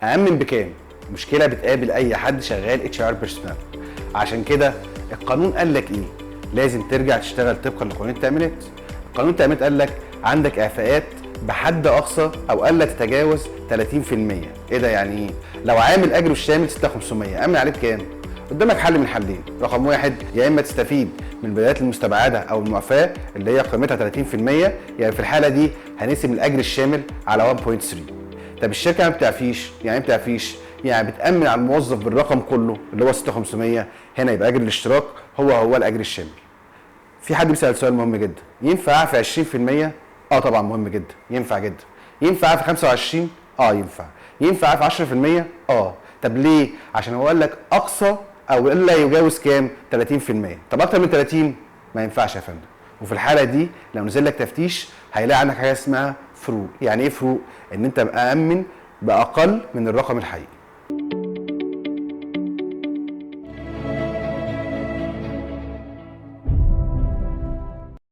أأمن بكام؟ مشكلة بتقابل أي حد شغال اتش ار بيرسونال. عشان كده القانون قال لك إيه؟ لازم ترجع تشتغل طبقا لقانون التأمينات. قانون التأمينات قال لك عندك إعفاءات بحد أقصى أو ألا تتجاوز 30%. إيه ده يعني إيه؟ لو عامل أجره الشامل 6500 أمن عليه بكام؟ قدامك حل من حلين، رقم واحد يا اما تستفيد من البدايات المستبعده او المعفاه اللي هي قيمتها 30%، يعني في الحاله دي هنقسم الاجر الشامل على 1.3. طب الشركه ما بتعفيش، يعني ايه بتعفيش؟ يعني بتامن على الموظف بالرقم كله اللي هو 6500، هنا يبقى اجر الاشتراك هو الاجر الشامل. في حد بيسال سؤال مهم جدا، ينفع اعفي 20%؟ اه طبعا مهم جدا، ينفع جدا. ينفع اعفي 25؟ اه ينفع. ينفع اعفي 10%؟ اه. طب ليه؟ عشان هو قال لك اقصى او الا يجاوز كام؟ 30%. طب اكتر من 30 ما ينفعش يا فندم. وفي الحاله دي لو نزل لك تفتيش هيلاقي عندك حاجه اسمها فروق. يعني ايه فروق؟ ان انت مأمن باقل من الرقم الحقيقي.